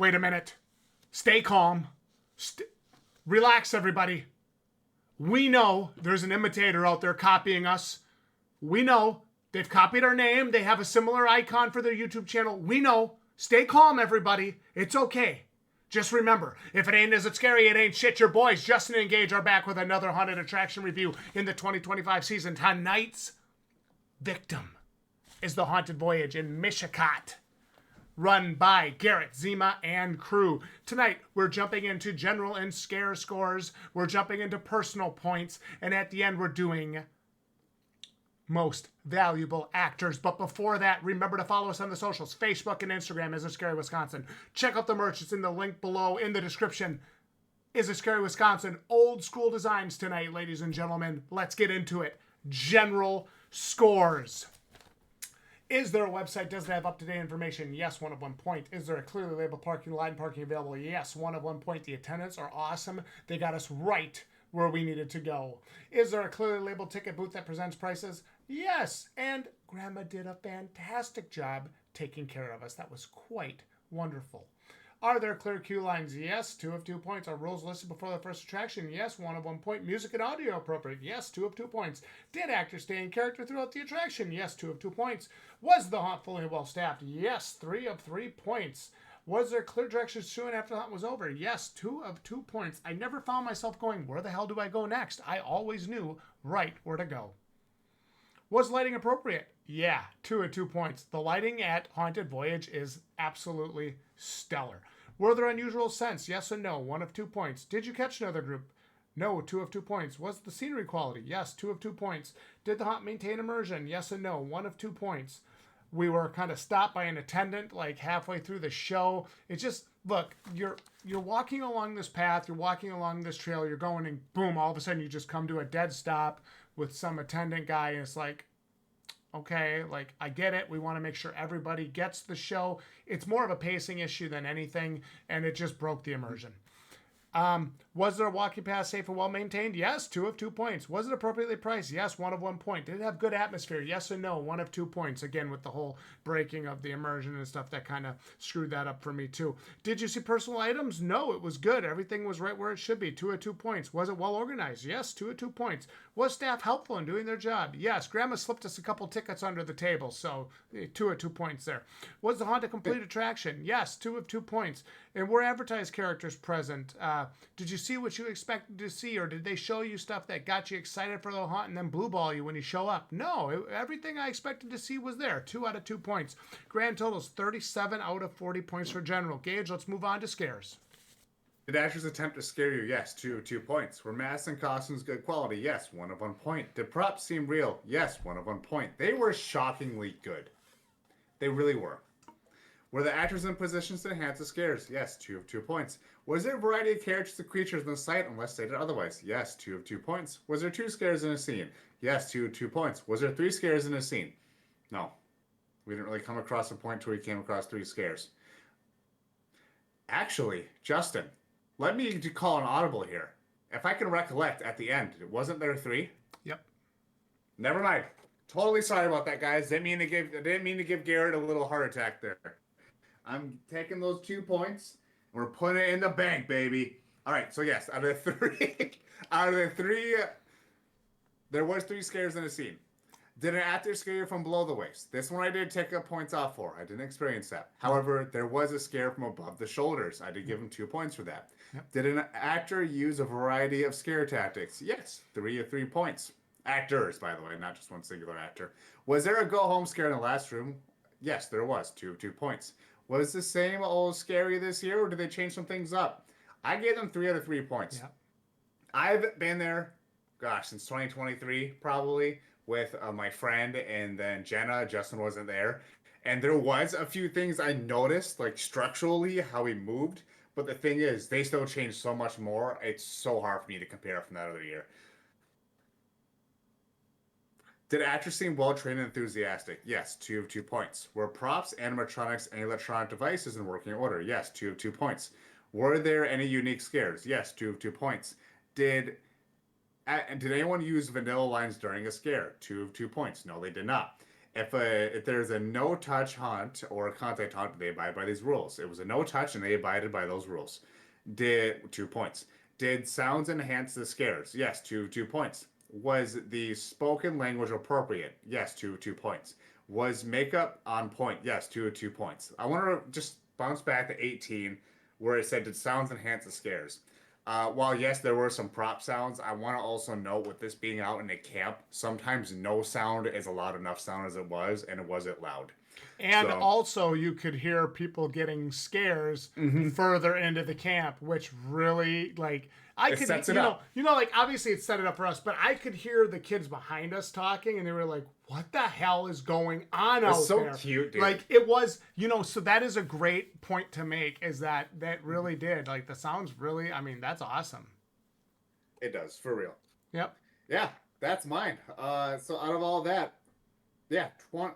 Wait a minute. Stay calm. Relax, everybody. We know there's an imitator out there copying us. We know they've copied our name. They have a similar icon for their YouTube channel. We know. Stay calm, everybody. It's okay. Just remember, if it ain't as it scary, it ain't shit. Your boys, Justin and Gage, are back with another haunted attraction review in the 2025 season. Tonight's victim is the Haunted Voyage in Mishikat, run by Garrett, Zima, and crew. Tonight, we're jumping into general and scare scores. We're jumping into personal points. And at the end, we're doing most valuable actors. But before that, remember to follow us on the socials. Facebook and Instagram, Is It Scary Wisconsin. Check out the merch. It's in the link below in the description. Is It Scary Wisconsin. Old school designs tonight, ladies and gentlemen. Let's get into it. General scores. Is there a website? Does it have up-to-date information? Yes, 1 of 1 point. Is there a clearly labeled parking lot and parking available? Yes, 1 of 1 point. The attendants are awesome. They got us right where we needed to go. Is there a clearly labeled ticket booth that presents prices? Yes, and Grandma did a fantastic job taking care of us. That was quite wonderful. Are there clear queue lines? Yes, 2 of 2 points. Are rules listed before the first attraction? Yes, 1 of 1 point. Music and audio appropriate? Yes, 2 of 2 points. Did actors stay in character throughout the attraction? Yes, 2 of 2 points. Was the haunt fully well staffed? Yes, 3 of 3 points. Was there clear directions soon after the hunt was over? Yes, 2 of 2 points. I never found myself going, where the hell do I go next? I always knew right where to go. Was lighting appropriate? Yeah, 2 of 2 points. The lighting at Haunted Voyage is absolutely stellar. Were there unusual scents? Yes and no, 1 of 2 points. Did you catch another group? No, 2 of 2 points. Was the scenery quality? Yes, 2 of 2 points. Did the haunt maintain immersion? Yes and no, 1 of 2 points. We were kind of stopped by an attendant like halfway through the show. It's just, look, you're walking along this path, you're walking along this trail, you're going and boom, all of a sudden you just come to a dead stop with some attendant guy and it's like, okay, like I get it. We want to make sure everybody gets the show. It's more of a pacing issue than anything, and it just broke the immersion. Was there a walking path safe and well maintained? Yes, 2 of 2 points. Was it appropriately priced? Yes, 1 of 1 point. Did it have good atmosphere? Yes and no, 1 of 2 points. Again, with the whole breaking of the immersion and stuff, that kind of screwed that up for me too. Did you see personal items? No, it was good. Everything was right where it should be. 2 of 2 points. Was it well organized? Yes, 2 of 2 points. Was staff helpful in doing their job? Yes, Grandma slipped us a couple tickets under the table, so 2 of 2 points there. Was the haunt a complete attraction? Yes, 2 of 2 points. And were advertised characters present? Did you see what you expected to see, or did they show you stuff that got you excited for the haunt and then blue ball you when you show up? No, everything I expected to see was there. 2 out of 2 points. Grand totals 37 out of 40 points for general. Gage, let's move on to scares. Did actors attempt to scare you? Yes, 2 of 2 points. Were masks and costumes good quality? Yes, 1 of 1 point. Did props seem real? Yes, 1 of 1 point. They were shockingly good. They really were. Were the actors in positions to enhance the scares? Yes, 2 of 2 points. Was there a variety of characters and creatures in the site unless stated otherwise? Yes, 2 of 2 points. Was there 2 scares in a scene? Yes, 2 of 2 points. Was there 3 scares in a scene? No. We didn't really come across a point where we came across 3 scares. Actually, Justin, let me call an audible here. If I can recollect at the end, wasn't there 3? Yep. Never mind. Totally sorry about that, guys. Didn't mean to give Garrett a little heart attack there. I'm taking those 2 points. We're putting it in the bank, baby. All right, so yes, out of the three, there was 3 scares in a scene. Did an actor scare you from below the waist? This one I did take up points off for. I didn't experience that. However, there was a scare from above the shoulders. I did give him 2 points for that. Yep. Did an actor use a variety of scare tactics? Yes, 3 of 3 points. Actors, by the way, not just one singular actor. Was there a go-home scare in the last room? Yes, there was. 2 of 2 points. Was the same old scary this year, or did they change some things up? I gave them 3 out of 3 points. Yep. I've been there, since 2023, probably, with my friend and then Jenna. Justin wasn't there. And there was a few things I noticed, like structurally, how he moved. But the thing is, they still changed so much more. It's so hard for me to compare from that other year. Did actors seem well-trained and enthusiastic? Yes, 2 of 2 points. Were props, animatronics, and electronic devices in working order? Yes, 2 of 2 points. Were there any unique scares? Yes, 2 of 2 points. Did anyone use vanilla lines during a scare? 2 of 2 points. No, they did not. If there's a no touch hunt or a contact hunt, they abide by these rules. It was a no touch and they abided by those rules. Did 2 points. Did sounds enhance the scares? Yes, two points. Was the spoken language appropriate? Yes, 2 points. Was makeup on point? Yes, 2 points. I want to just bounce back to 18, where it said, "Did sounds enhance the scares?" While yes, there were some prop sounds, I want to also note with this being out in a camp, sometimes no sound is a loud enough sound as it was, and it wasn't loud. And So, also, you could hear people getting scares further into the camp, which really I it could, sets it up. like obviously it set it up for us, but I could hear the kids behind us talking, and they were like, "What the hell is going on out It's so there?" cute, dude. Like it was, So that is a great point to make. Is that really did the sounds really? I mean, that's awesome. It does, for real. Yep. Yeah, that's mine. So out of all that, yeah, 20.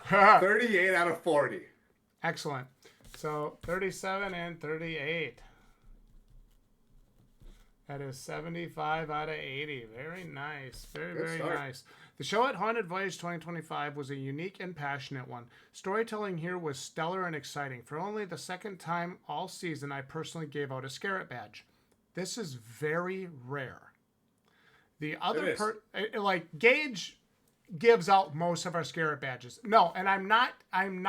38 out of 40. Excellent. So 37 and 38. That is 75 out of 80. Very nice. Very nice. The show at Haunted Voyage 2025 was a unique and passionate one. Storytelling here was stellar and exciting. For only the second time all season, I personally gave out a Scarlet badge. This is very rare. The other Gage gives out most of our Scarlet badges. No, and I am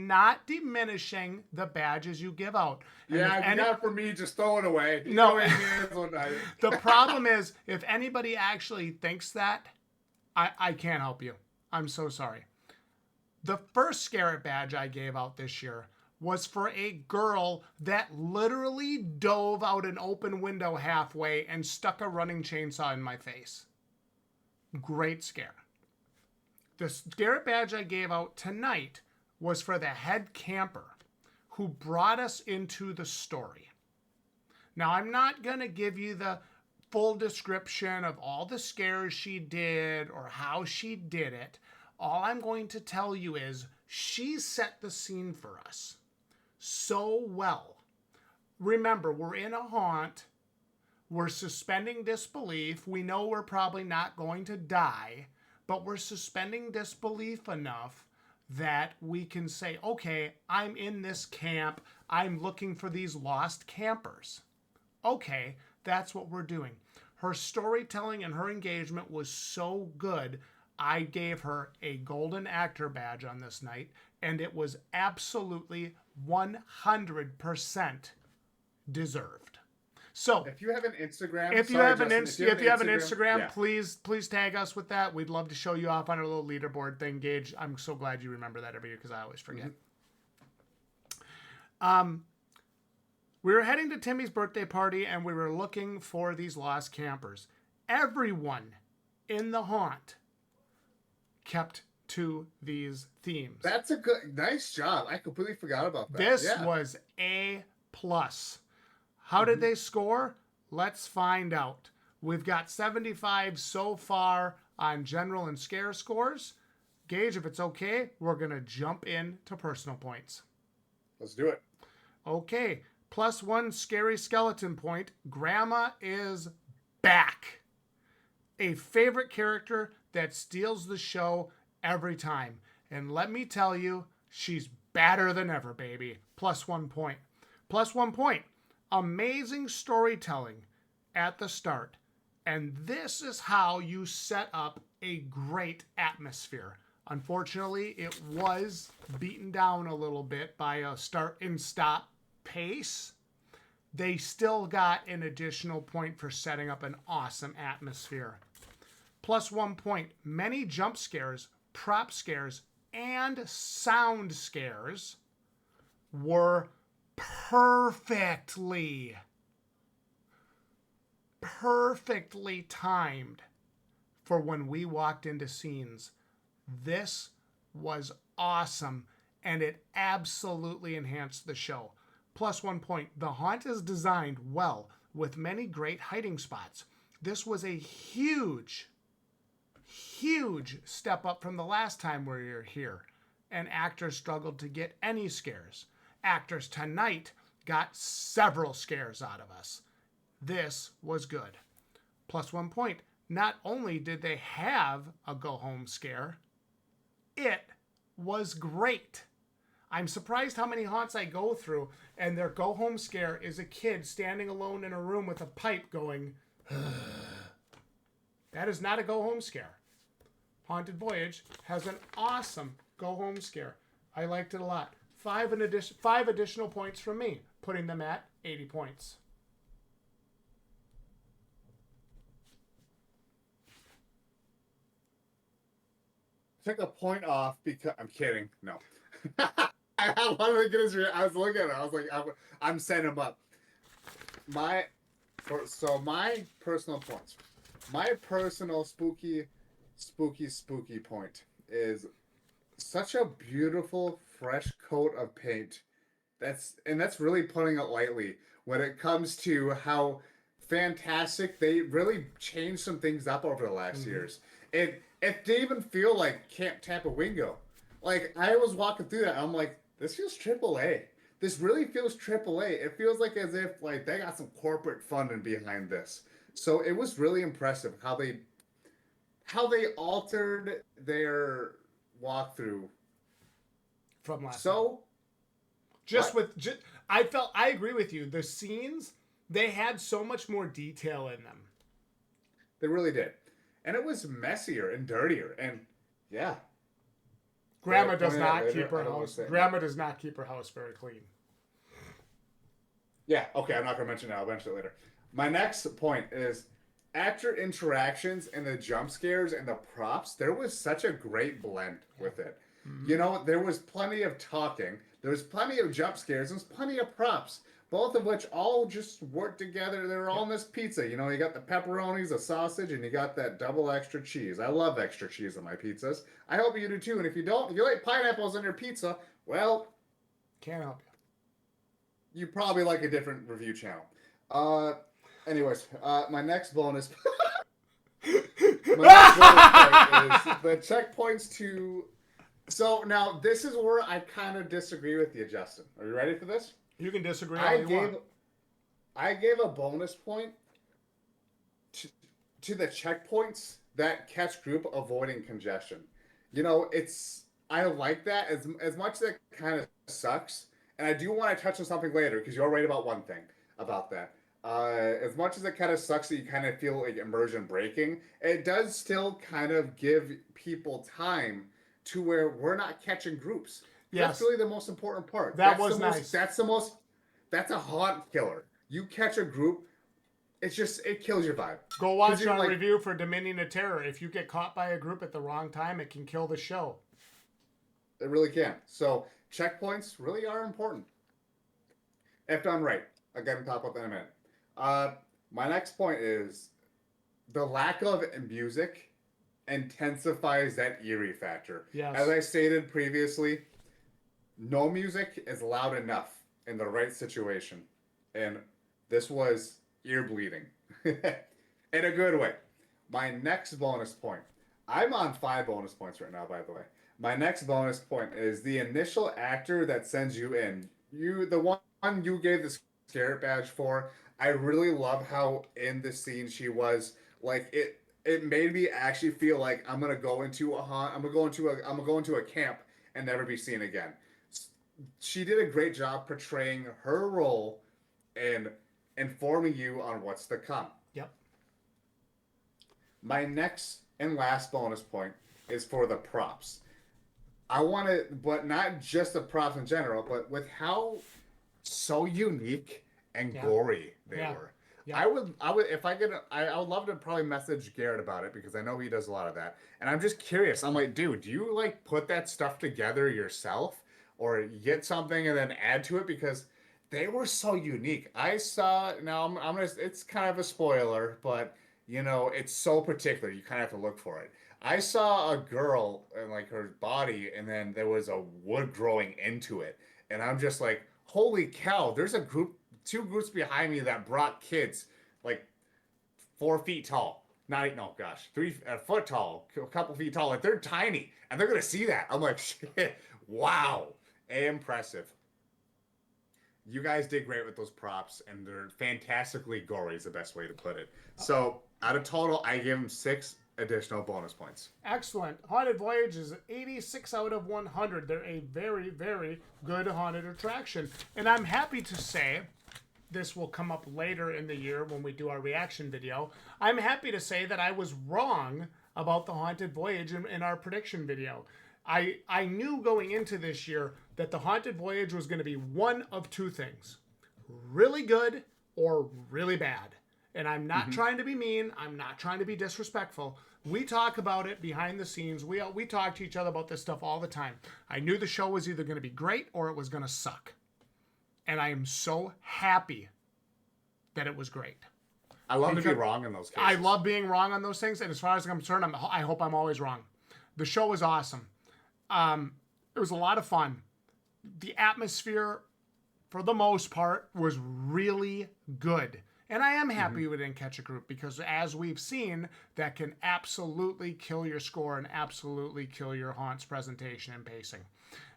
not diminishing the badges you give out. And not for me, just throw it away. No. The The problem is, if anybody actually thinks that, I can't help you. I'm so sorry. The first Scarlet badge I gave out this year was for a girl that literally dove out an open window halfway and stuck a running chainsaw in my face. Great scare. The Scarlet badge I gave out tonight was for the head camper who brought us into the story. Now, I'm not going to give you the full description of all the scares she did or how she did it. All I'm going to tell you is she set the scene for us so well. Remember, we're in a haunt. We're suspending disbelief. We know we're probably not going to die, but we're suspending disbelief enough that we can say, okay, I'm in this camp. I'm looking for these lost campers. Okay, that's what we're doing. Her storytelling and her engagement was so good, I gave her a golden actor badge on this night, and it was absolutely 100% deserved. So if you have an Instagram, if you have an Instagram, yeah. please tag us with that. We'd love to show you off on our little leaderboard thing, Gage. I'm so glad you remember that every year because I always forget. We were heading to Timmy's birthday party and we were looking for these lost campers. Everyone in the haunt kept to these themes. That's nice job. I completely forgot about that. This was A+. How did they score? Let's find out. We've got 75 so far on general and scare scores. Gage, if it's okay, we're going to jump into personal points. Let's do it. Okay. +1 scary skeleton point. Grandma is back. A favorite character that steals the show every time. And let me tell you, she's badder than ever, baby. +1 point. +1 point. Amazing storytelling at the start. And this is how you set up a great atmosphere. Unfortunately, it was beaten down a little bit by a start and stop pace. They still got an additional point for setting up an awesome atmosphere. +1 point. Many jump scares, prop scares, and sound scares were perfectly timed for when we walked into scenes. This was awesome, and it absolutely enhanced the show. +1 point. The haunt is designed well with many great hiding spots. This was a huge step up from the last time we were here, and actors struggled to get any scares. Actors tonight got several scares out of us. This was good. +1 point. not only did they have a go home scare, it was great. I'm surprised how many haunts I go through and their go home scare is a kid standing alone in a room with a pipe going, that is not a go home scare. Haunted Voyage has an awesome go home scare. I liked it a lot. 5 additional points from me, putting them at 80 points. Took a point off because I'm kidding. No. I wanted to get his. I was looking at it. I was like, I'm setting him up. My personal points. My personal spooky point is such a beautiful fresh coat of paint. That's really putting it lightly when it comes to how fantastic they really changed some things up over the last years. It didn't even feel like Camp Tampa Wingo. Like I was walking through that, and I'm like, this feels AAA. This really feels AAA. It feels like as if like they got some corporate funding behind this. So it was really impressive how they altered their walkthrough From last so night. I agree with you. The scenes, they had so much more detail in them. They really did. And it was messier and dirtier. And yeah. Grandma does not keep her house. Grandma does not keep her house very clean. Yeah, okay, I'm not going to mention it. I'll mention it later. My next point is after interactions and the jump scares and the props, there was such a great blend with it. Mm-hmm. You know, there was plenty of talking, there was plenty of jump scares, there was plenty of props, both of which all just worked together. They were all in this pizza. You know, you got the pepperonis, the sausage, and you got that double extra cheese. I love extra cheese on my pizzas. I hope you do too. And if you don't, if you like pineapples on your pizza, well, can't help you. You probably like a different review channel. Anyways, my next bonus. My next bonus point is the checkpoints to. So now this is where I kind of disagree with you, Justin. Are you ready for this? You can disagree all you want. I gave a bonus point to the checkpoints that catch group avoiding congestion. You know, I like that as much as it kind of sucks. And I do want to touch on something later because you're right about one thing about that. As much as it kind of sucks that you kind of feel like immersion breaking, it does still kind of give people time to where we're not catching groups. Yes. That's really the most important part. That was nice. That's a haunt killer. You catch a group, it kills your vibe. Go watch our review for Dominion of Terror. If you get caught by a group at the wrong time, it can kill the show. It really can. So checkpoints really are important. If done right. Again, we'll talk about that in a minute. My next point is the lack of music intensifies that eerie factor. Yes. As I stated previously, no music is loud enough in the right situation. And this was ear bleeding. In a good way. My next bonus point. I'm on 5 bonus points right now, by the way. My next bonus point is the initial actor that sends you in. The one you gave the scare badge for. I really love how in the scene she was. Like it made me actually feel like I'm gonna go into a camp and never be seen again. She did a great job portraying her role and informing you on what's to come. Yep. My next and last bonus point is for the props. I want to, but not just the props in general, but with how so unique and gory they were. Yeah. I would love to probably message Garrett about it because I know he does a lot of that. And I'm just curious. I'm like, dude, do you like put that stuff together yourself or get something and then add to it? Because they were so unique. I saw, now I'm gonna, it's kind of a spoiler, but you know, it's so particular. You kind of have to look for it. I saw a girl and like her body and then there was a wood growing into it. And I'm just like, holy cow, there's two groups behind me that brought kids like 4 feet tall. 3 foot tall, a couple feet tall. Like they're tiny and they're going to see that. I'm like, shit, wow. Impressive. you guys did great with those props, and they're fantastically gory is the best way to put it. So out of total, I give them 6 additional bonus points. Excellent. Haunted Voyage is 86 out of 100. They're a very, very good haunted attraction. And I'm happy to say, this will come up later in the year when we do our reaction video. I'm happy to say that I was wrong about the Haunted Voyage in our prediction video. I knew going into this year that the Haunted Voyage was going to be one of two things. Really good or really bad. And I'm not trying to be mean. I'm not trying to be disrespectful. We talk about it behind the scenes. We talk to each other about this stuff all the time. I knew the show was either going to be great or it was going to suck. And I am so happy that it was great. I love to be wrong in those cases. I love being wrong on those things. And as far as I'm concerned, I hope I'm always wrong. The show was awesome. It was a lot of fun. The atmosphere, for the most part, was really good. And I am happy we didn't catch a group because, as we've seen, that can absolutely kill your score and absolutely kill your Haunts presentation and pacing.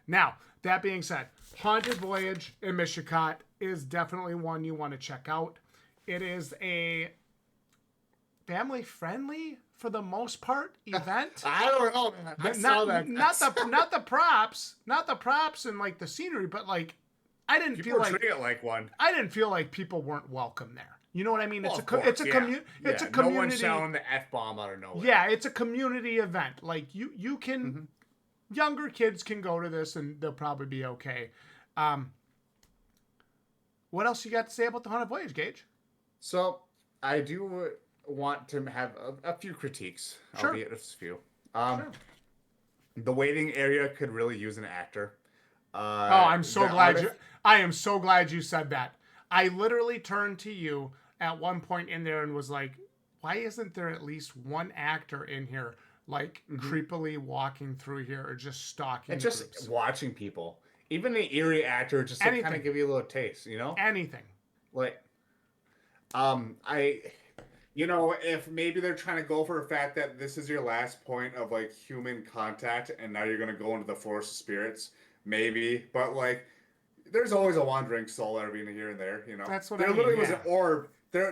Now, that being said, Haunted Voyage in Mishicot is definitely one you want to check out. It is a family-friendly, for the most part, event. I don't know, man. I saw that. Not the props and like the scenery, but like I didn't feel like treat it like one. I didn't feel like people weren't welcome there. You know what I mean? Well, it's a community. No one's shouting the F-bomb out of nowhere. Yeah, it's a community event. Like you can, younger kids can go to this and they'll probably be okay. What else you got to say about the Haunted Voyage, Gage? So I do want to have a few critiques. Sure. Albeit just a few. The waiting area could really use an actor. I am so glad you said that. I literally turned to you at one point in there and was like, why isn't there at least one actor in here, like creepily walking through here or just stalking and just groups? Watching people. Even an eerie actor just to kind of give you a little taste, you know? Anything. Like, if maybe they're trying to go for a fact that this is your last point of like human contact and now you're going to go into the forest of spirits, maybe. But like, there's always a wandering soul every here and there, you know? That's what there I mean, literally was an orb.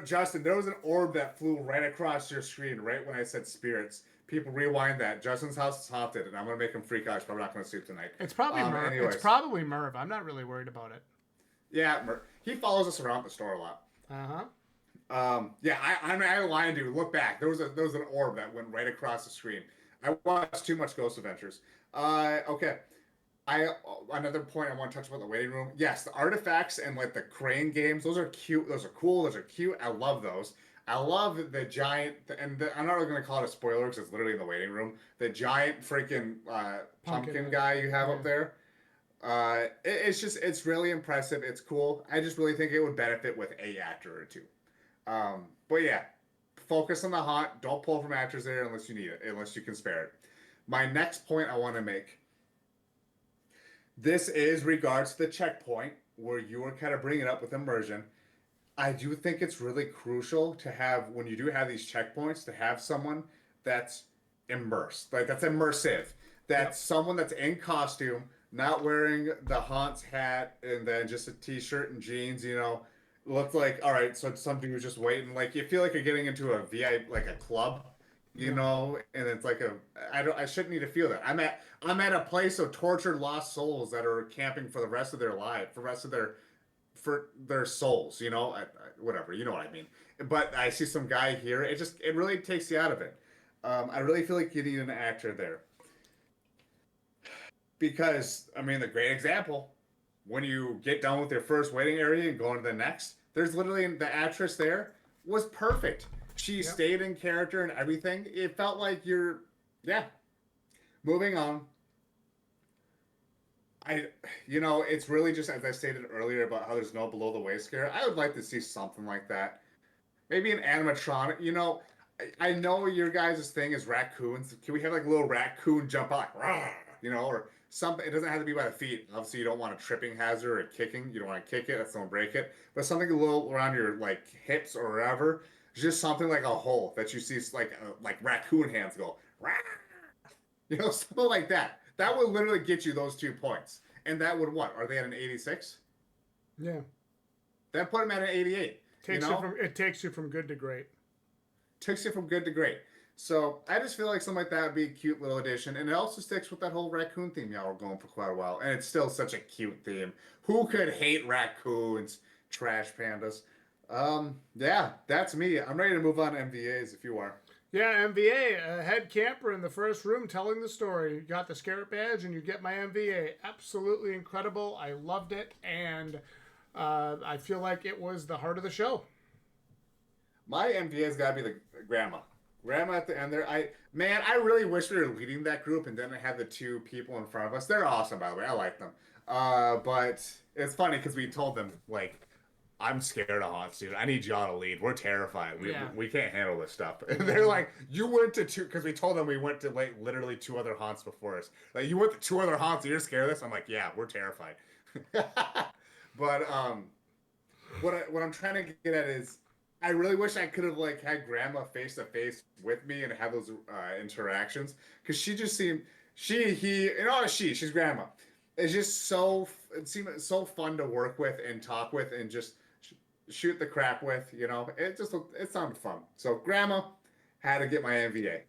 Justin, there was an orb that flew right across your screen right when I said spirits. People rewind that. Justin's house is haunted, and I'm going to make him freak out. He's probably not going to sleep tonight. It's probably Merv. Anyways. It's probably Merv. I'm not really worried about it. Yeah, he follows us around the store a lot. I lied to you. Look back. There was an orb that went right across the screen. I watched too much Ghost Adventures. Okay. Another point I want to touch about the waiting room. Yes, the artifacts and like the crane games. Those are cute. Those are cool. Those are cute. I love those. I love the giant, I'm not really going to call it a spoiler because it's literally in the waiting room. The giant freaking pumpkin guy you have up there. It's really impressive. It's cool. I just really think it would benefit with a actor or two. But yeah, focus on the haunt. Don't pull from actors there unless you need it, unless you can spare it. My next point I want to make. This is regards to the checkpoint where you were kind of bringing it up with immersion. I do think it's really crucial to have, when you do have these checkpoints, to have someone that's immersed, like that's immersive. That's someone that's in costume, not wearing the Haunts hat and then just a t-shirt and jeans, look like, all right, so it's something who's just waiting. Like, you feel like you're getting into a VIP, like a club, and it's like I shouldn't need to feel that. I'm at a place of tortured lost souls that are camping for the rest of their life, for their souls, whatever, you know what I mean. But I see some guy here, it really takes you out of it. I really feel like you need an actor there. Because, the great example, when you get done with your first waiting area and go into the next, there's literally, the actress there was perfect. She stayed in character and everything. It felt like moving on. It's really just, as I stated earlier about how there's no below the waist scare. I would like to see something like that. Maybe an animatronic. I know your guys' thing is raccoons. Can we have like a little raccoon jump out, like, or something? It doesn't have to be by the feet. Obviously, you don't want a tripping hazard or kicking. You don't want to kick it. That's don't break it. But something a little around your like hips or wherever. Just something like a hole that you see like raccoon hands go, something like that. That would literally get you those 2 points. And that would what? Are they at an 86? Yeah. That put him at an 88. It takes you from good to great. Takes you from good to great. So I just feel like something like that would be a cute little addition, and it also sticks with that whole raccoon theme y'all were going for quite a while, and it's still such a cute theme. Who could hate raccoons, trash pandas? Yeah, that's me. I'm ready to move on to MVAs if you are. Yeah, MVA, a head camper in the first room telling the story. You got the Scarlet badge and you get my MVA. Absolutely incredible. I loved it, and I feel like it was the heart of the show. My MVA's got to be the grandma. Grandma at the end there. I really wish we were leading that group and then I had the two people in front of us. They're awesome, by the way. I like them. But it's funny because we told them, like, I'm scared of haunts, dude. I need y'all to lead. We're terrified. We can't handle this stuff. And they're like, you went to two, because we told them we went to like literally two other haunts before us. Like, you went to two other haunts and you're scared of this? I'm like, yeah, we're terrified. But what I'm trying to get at is, I really wish I could have like had grandma face to face with me and have those interactions, because she just seemed she's grandma. It's just it seemed so fun to work with and talk with and just shoot the crap with. It sounded fun. So grandma had to get my MVA.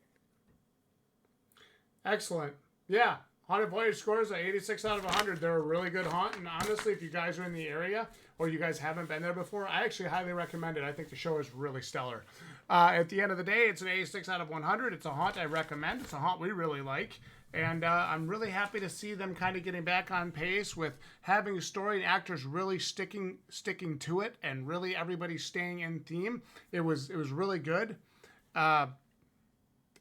Excellent. Yeah. Haunted Voyage scores at 86 out of 100. They're a really good haunt. And honestly, if you guys are in the area or you guys haven't been there before, I actually highly recommend it. I think the show is really stellar. At the end of the day, it's an 86 out of 100. It's a haunt I recommend. It's a haunt we really like. And I'm really happy to see them kind of getting back on pace with having a story and actors really sticking to it, and really everybody staying in theme. It was really good.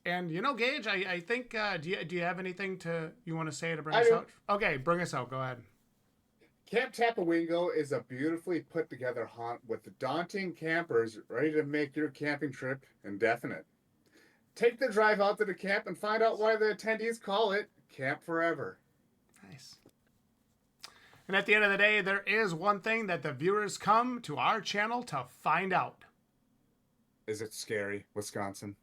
And Gage, I think do you have anything you want to say to bring us out? Okay, bring us out. Go ahead. Camp Tapawingo is a beautifully put together haunt with daunting campers ready to make your camping trip indefinite. Take the drive out to the camp and find out why the attendees call it Camp Forever. Nice. And at the end of the day, there is one thing that the viewers come to our channel to find out. Is it scary, Wisconsin?